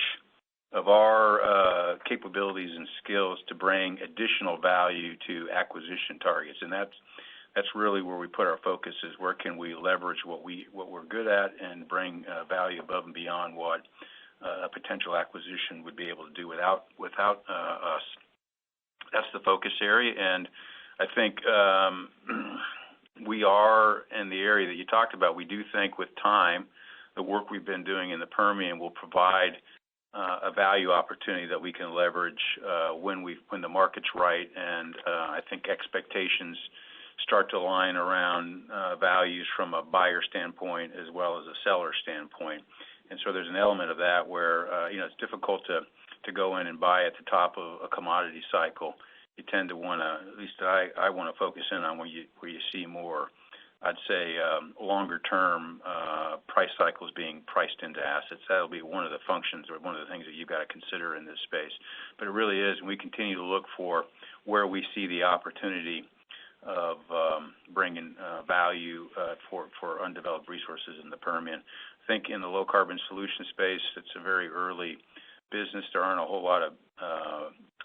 Speaker 9: of our capabilities and skills to bring additional value to acquisition targets, and that's really where we put our focus is where can we leverage what we're good at and bring value above and beyond what a potential acquisition would be able to do without us. That's the focus area, and I think we are in the area that you talked about. We do think with time, the work we've been doing in the Permian will provide a value opportunity that we can leverage when the market's right, and I think expectations start to align around values from a buyer standpoint as well as a seller standpoint. And so there's an element of that where, it's difficult to go in and buy at the top of a commodity cycle. You tend to want to, at least I want to focus in on where you see more, I'd say, longer term price cycles being priced into assets. That'll be one of the functions or one of the things that you've got to consider in this space. But it really is, and we continue to look for where we see the opportunity of bringing value for undeveloped resources in the Permian. I think in the low carbon solution space, it's a very early business. There aren't a whole lot of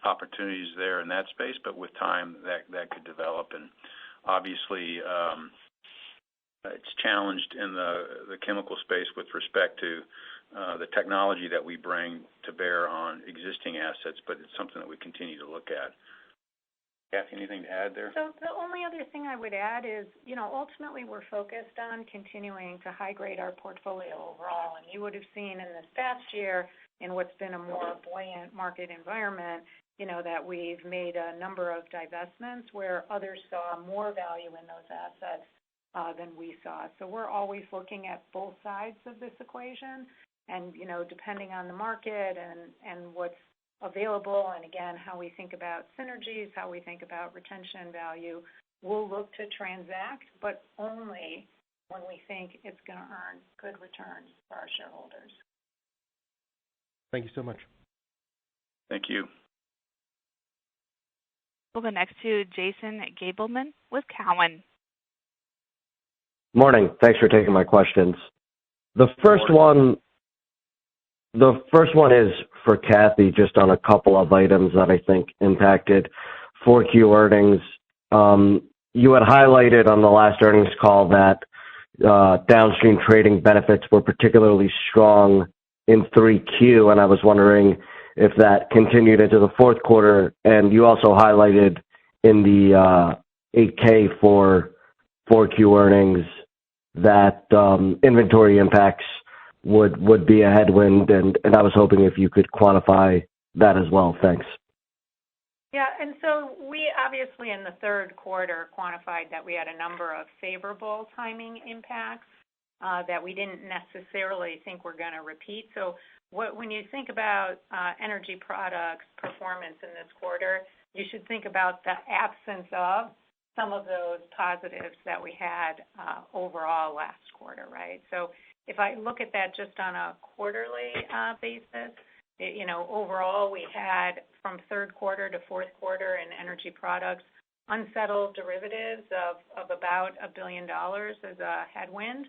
Speaker 9: opportunities there in that space, but with time that could develop. And obviously, it's challenged in the chemical space with respect to the technology that we bring to bear on existing assets, but it's something that we continue to look at. Kathy, anything to add there?
Speaker 5: So the only other thing I would add is, ultimately we're focused on continuing to high grade our portfolio overall. And you would have seen in this past year, in what's been a more buoyant market environment, that we've made a number of divestments where others saw more value in those assets than we saw. So we're always looking at both sides of this equation, and depending on the market and what's available, and again how we think about synergies, how we think about retention value, we'll look to transact, but only when we think it's going to earn good returns for our shareholders.
Speaker 13: Thank you so much.
Speaker 9: Thank you.
Speaker 1: We'll go next to Jason Gabelman with Cowen.
Speaker 14: Morning. Thanks for taking my questions. The first one is for Kathy, just on a couple of items that I think impacted 4Q earnings. You had highlighted on the last earnings call that downstream trading benefits were particularly strong in 3Q, and I was wondering if that continued into the fourth quarter. And you also highlighted in the 8K for 4Q earnings that inventory impacts would be a headwind, and I was hoping if you could quantify that as well. Thanks.
Speaker 5: Yeah, and so we obviously in the third quarter quantified that we had a number of favorable timing impacts that we didn't necessarily think were going to repeat. So when you think about energy products performance in this quarter, you should think about the absence of some of those positives that we had overall last quarter, right? So if I look at that just on a quarterly basis, overall we had from third quarter to fourth quarter in energy products unsettled derivatives of about $1 billion as a headwind.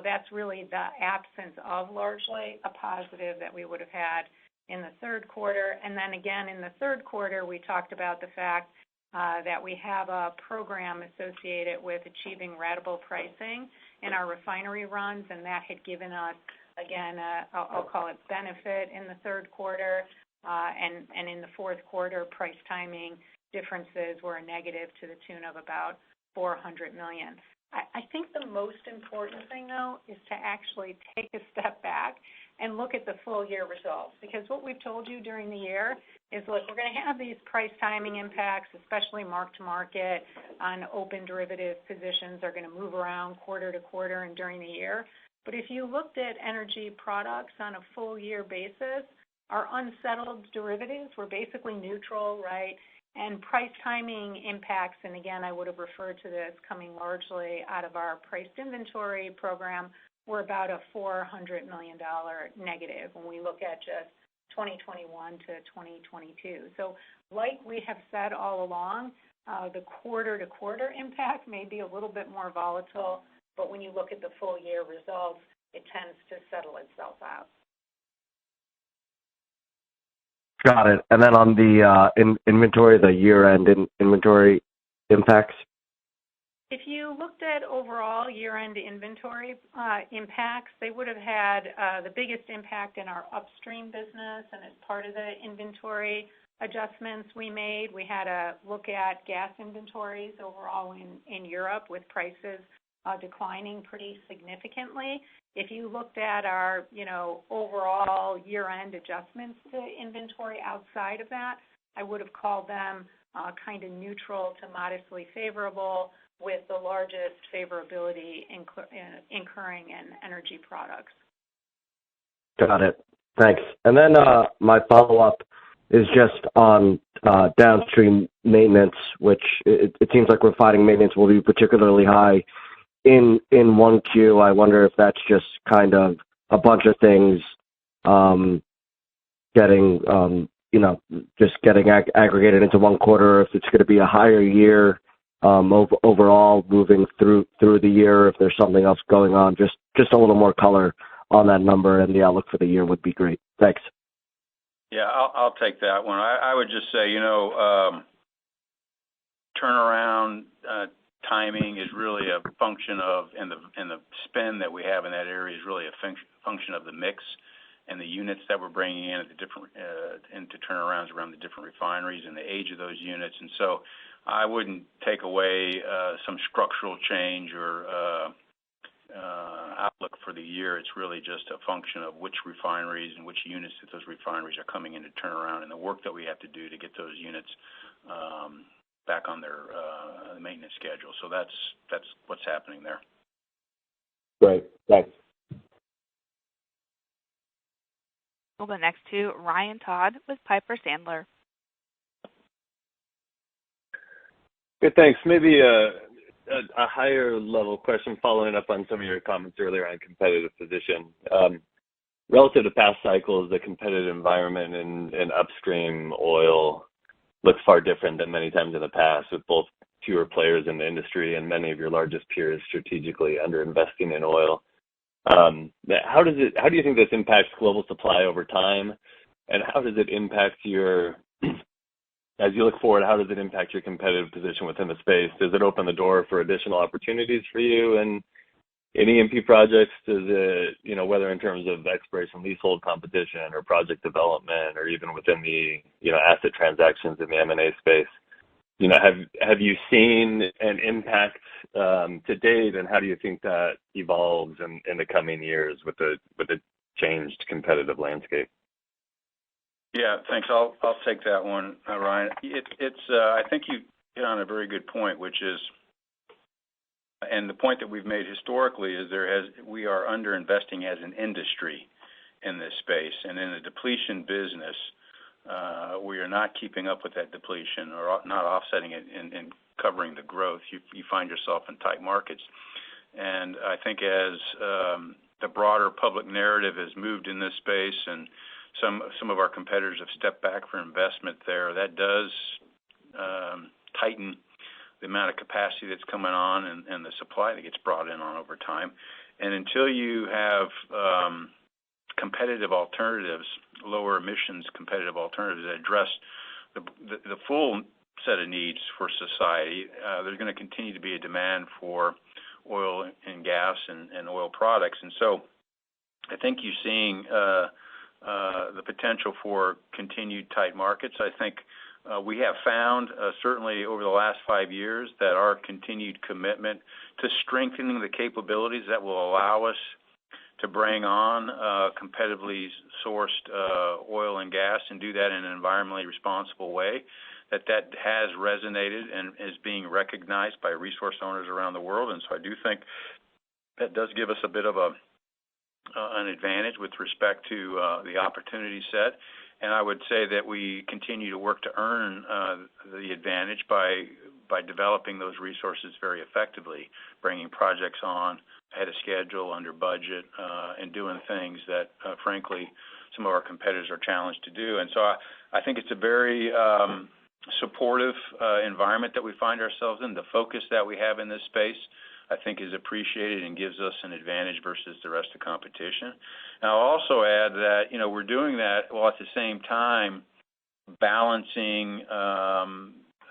Speaker 5: That's really the absence of largely a positive that we would have had in the third quarter. And then again in the third quarter, we talked about the fact that we have a program associated with achieving ratable pricing in our refinery runs, and that had given us, again, I'll call it benefit in the third quarter, and in the fourth quarter, price timing differences were a negative to the tune of about $400 million. I think the most important thing, though, is to actually take a step back and look at the full year results. Because what we've told you during the year is, look, we're going to have these price timing impacts, especially mark-to-market on open derivative positions are going to move around quarter to quarter and during the year. But if you looked at energy products on a full year basis, our unsettled derivatives were basically neutral, right? And price timing impacts, and again, I would have referred to this coming largely out of our priced inventory program, were about a $400 million negative when we look at just 2021 to 2022. So like we have said all along, the quarter-to-quarter impact may be a little bit more volatile, but when you look at the full year results, it tends to settle itself out.
Speaker 14: Got it. And then on the inventory, the year-end inventory impacts?
Speaker 5: If you looked at overall year-end inventory impacts, they would have had the biggest impact in our upstream business, and as part of the inventory adjustments we made, we had a look at gas inventories overall in Europe with prices declining pretty significantly. If you looked at our, overall year-end adjustments to inventory outside of that, I would have called them kind of neutral to modestly favorable, with the largest favorability incurring in energy products.
Speaker 14: Got it. Thanks. And then my follow-up is just on downstream maintenance, which it seems like refining maintenance will be particularly high in 1Q. I wonder if that's just kind of a bunch of things getting aggregated into one quarter, if it's going to be a higher year overall moving through the year, if there's something else going on. Just a little more color on that number and the outlook for the year would be great. Thanks.
Speaker 9: Yeah, I'll take that one. I would just say, turnaround timing is really a function of, and the spend that we have in that area is really a function of the mix and the units that we're bringing in at the different into turnarounds around the different refineries and the age of those units. And so I wouldn't take away some structural change or outlook for the year. It's really just a function of which refineries and which units that those refineries are coming into turnaround and the work that we have to do to get those units back on their maintenance schedule. So that's what's happening there.
Speaker 14: Great. Thanks.
Speaker 1: We'll go next to Ryan Todd with Piper Sandler.
Speaker 15: Good, thanks. Maybe a higher level question following up on some of your comments earlier on competitive position. Relative to past cycles, the competitive environment in upstream oil looks far different than many times in the past, with both fewer players in the industry and many of your largest peers strategically underinvesting in oil. How do you think this impacts global supply over time, and how does it impact as you look forward, how does it impact your competitive position within the space? Does it open the door for additional opportunities for you in E&P projects? Does it, whether in terms of exploration, leasehold competition, or project development, or even within the, asset transactions in the M&A space? Have you seen an impact to date, and how do you think that evolves in the coming years with the changed competitive landscape?
Speaker 9: Yeah, thanks. I'll take that one, Ryan. I think you hit on a very good point, which is, and the point that we've made historically is we are underinvesting as an industry in this space, and in the depletion business, we are not keeping up with that depletion or not offsetting it and covering the growth. You find yourself in tight markets, and I think as the broader public narrative has moved in this space, and some of our competitors have stepped back for investment there, that does tighten the amount of capacity that's coming on and the supply that gets brought in on over time. And until you have competitive alternatives, lower emissions competitive alternatives that address the full set of needs for society, there's going to continue to be a demand for oil and gas and oil products. And so I think you're seeing the potential for continued tight markets. I think we have found, certainly over the last 5 years, that our continued commitment to strengthening the capabilities that will allow us to bring on competitively sourced oil and gas and do that in an environmentally responsible way, that has resonated and is being recognized by resource owners around the world. And so I do think that does give us a bit of an advantage with respect to the opportunity set. And I would say that we continue to work to earn the advantage by developing those resources very effectively, bringing projects on ahead of schedule, under budget, and doing things that, frankly, some of our competitors are challenged to do. And so I think it's a very supportive environment that we find ourselves in. The focus that we have in this space, I think, is appreciated and gives us an advantage versus the rest of competition. And I'll also add that, we're doing that while at the same time balancing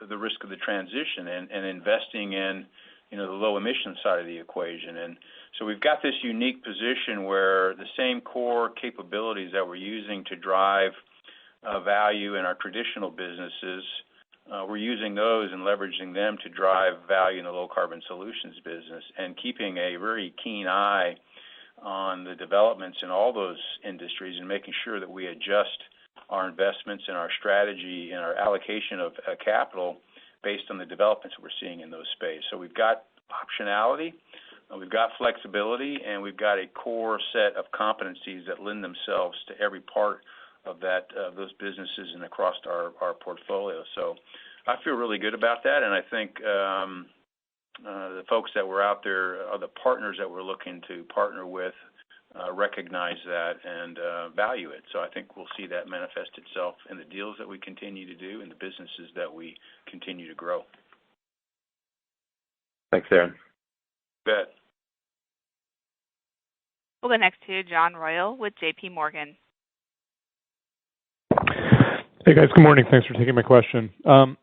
Speaker 9: the risk of the transition and investing in, the low emission side of the equation. And so we've got this unique position where the same core capabilities that we're using to drive value in our traditional businesses, we're using those and leveraging them to drive value in the low carbon solutions business, and keeping a very keen eye on the developments in all those industries and making sure that we adjust our investments and our strategy and our allocation of capital based on the developments that we're seeing in those spaces. So we've got optionality, We've got flexibility, and we've got a core set of competencies that lend themselves to every part of those businesses and across our portfolio. So I feel really good about that, and I think the folks that were out there, the partners that we're looking to partner with, recognize that and value it. So I think we'll see that manifest itself in the deals that we continue to do and the businesses that we continue to grow.
Speaker 15: Thanks, Darren.
Speaker 9: Bet.
Speaker 1: We'll go next to John Royal with J.P. Morgan.
Speaker 16: Hey, guys. Good morning. Thanks for taking my question. I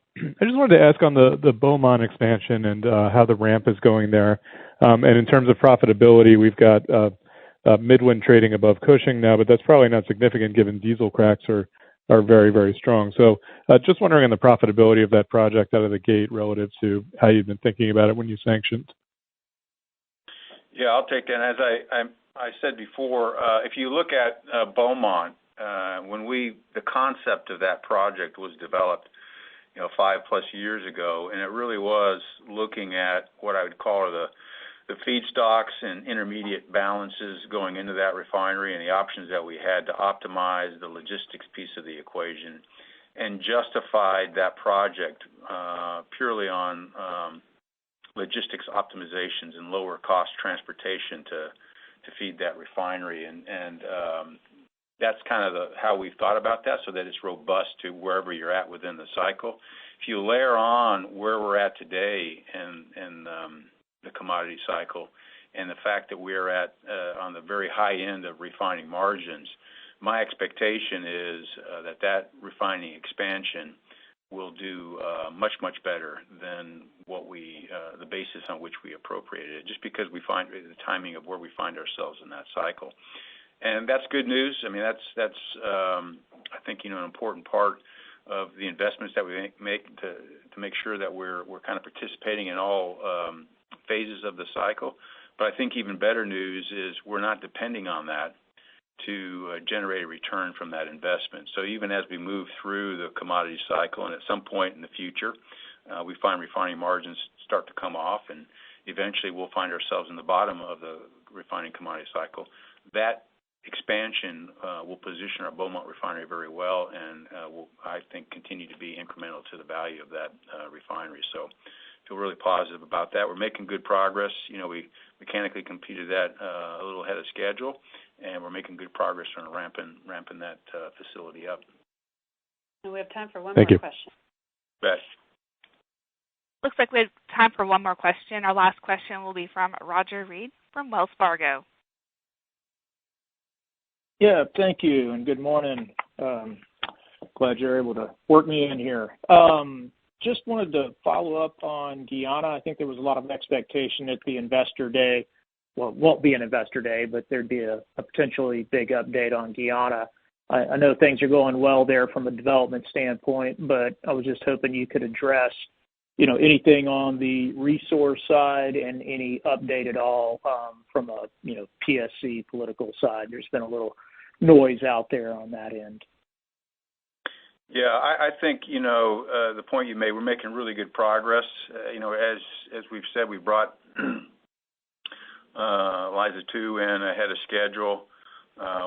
Speaker 16: just wanted to ask on the Beaumont expansion and how the ramp is going there. And in terms of profitability, we've got Midland trading above Cushing now, but that's probably not significant given diesel cracks are very, very strong. So just wondering on the profitability of that project out of the gate relative to how you've been thinking about it when you sanctioned.
Speaker 9: Yeah, I'll take that. As I said before, if you look at Beaumont, when the concept of that project was developed, 5+ years ago, and it really was looking at what I would call the feedstocks and intermediate balances going into that refinery and the options that we had to optimize the logistics piece of the equation, and justified that project purely on logistics optimizations and lower cost transportation to feed that refinery, and that's kind of how we've thought about that, so that it's robust to wherever you're at within the cycle. If you layer on where we're at today in the commodity cycle, and the fact that we're at on the very high end of refining margins, my expectation is that refining expansion will do much better than what the basis on which we appropriated it, just because we find the timing of where we find ourselves in that cycle. And that's good news. I mean, that's I think an important part of the investments that we make to make sure that we're kind of participating in all phases of the cycle. But I think even better news is we're not depending on that to generate a return from that investment. So even as we move through the commodity cycle, and at some point in the future, we find refining margins start to come off, and eventually we'll find ourselves in the bottom of the refining commodity cycle, that expansion will position our Beaumont refinery very well, and will, I think, continue to be incremental to the value of that refinery. So I feel really positive about that. We're making good progress. We mechanically completed that a little ahead of schedule, and we're making good progress on ramping that facility up.
Speaker 2: And we have time for one
Speaker 16: Thank
Speaker 2: more
Speaker 16: you.
Speaker 2: question.
Speaker 9: Bet.
Speaker 1: Looks like we have time for one more question. Our last question will be from Roger Reed from Wells Fargo.
Speaker 17: Yeah, thank you, and good morning. Glad you're able to work me in here. Just wanted to follow up on Guyana. I think there was a lot of expectation at the Investor Day. Well, it won't be an Investor Day, but there'd be a potentially big update on Guyana. I know things are going well there from a development standpoint, but I was just hoping you could address, anything on the resource side and any update at all from a, PSC political side. There's been a little noise out there on that end.
Speaker 9: Yeah, I think, the point you made, we're making really good progress. As we've said, we brought Liza 2 in ahead of schedule.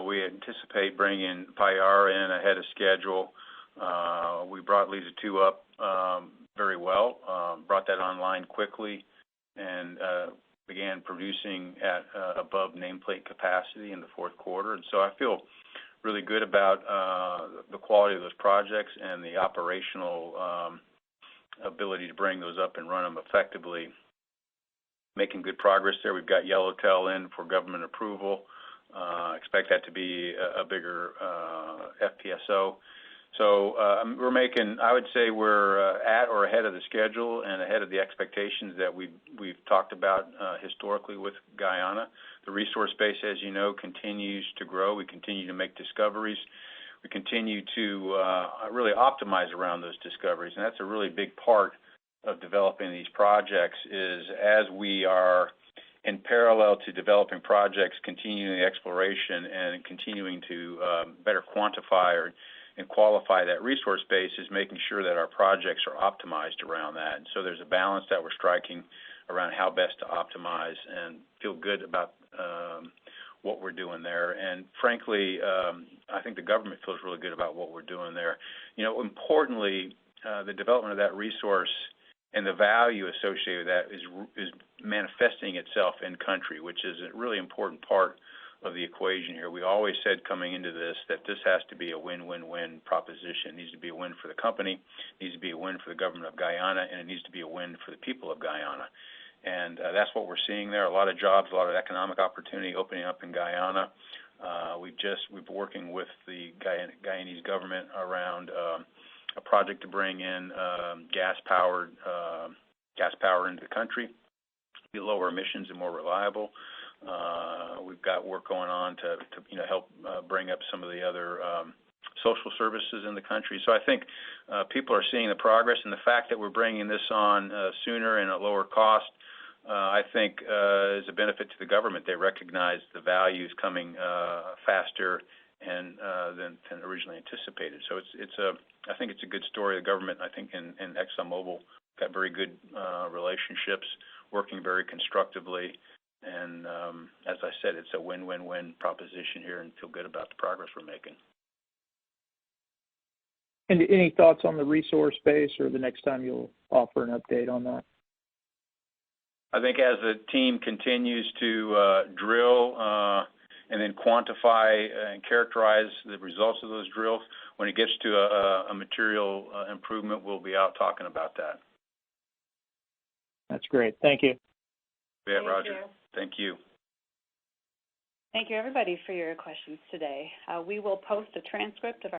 Speaker 9: We anticipate bringing Payara in ahead of schedule. We brought Liza 2 up very well, brought that online quickly, and began producing at above nameplate capacity in the fourth quarter. And so I feel really good about the quality of those projects and the operational ability to bring those up and run them effectively. Making good progress there. We've got Yellowtail in for government approval. Expect that to be a bigger FPSO. So I would say we're at or ahead of the schedule and ahead of the expectations that we've talked about historically with Guyana. The resource base, as you know, continues to grow. We continue to make discoveries. We continue to really optimize around those discoveries, and that's a really big part of developing these projects is as we are in parallel to developing projects, continuing the exploration and continuing to better quantify and qualify that resource base is making sure that our projects are optimized around that. And so there's a balance that we're striking around how best to optimize and feel good about what we're doing there. And frankly, I think the government feels really good about what we're doing there. Importantly, the development of that resource and the value associated with that is manifesting itself in country, which is a really important part of the equation here. We always said coming into this that this has to be a win-win-win proposition. It needs to be a win for the company, it needs to be a win for the government of Guyana, and it needs to be a win for the people of Guyana. And that's what we're seeing there. A lot of jobs, a lot of economic opportunity opening up in Guyana. We've been working with the Guyanese government around a project to bring in gas power into the country, be lower emissions and more reliable. We've got work going on to help bring up some of the other social services in the country. So I think people are seeing the progress, and the fact that we're bringing this on sooner and at lower cost, I think is a benefit to the government. They recognize the value is coming faster and than originally anticipated. So I think it's a good story. The government, I think, and ExxonMobil got very good relationships, working very constructively. And as I said, it's a win-win-win proposition here, and feel good about the progress we're making.
Speaker 17: And any thoughts on the resource base, or the next time you'll offer an update on that?
Speaker 9: I think as the team continues to drill and then quantify and characterize the results of those drills, when it gets to a material improvement, we'll be out talking about that.
Speaker 17: That's great. Thank you.
Speaker 9: Yeah, Roger. Thank you.
Speaker 2: Thank you, everybody, for your questions today. We will post a transcript of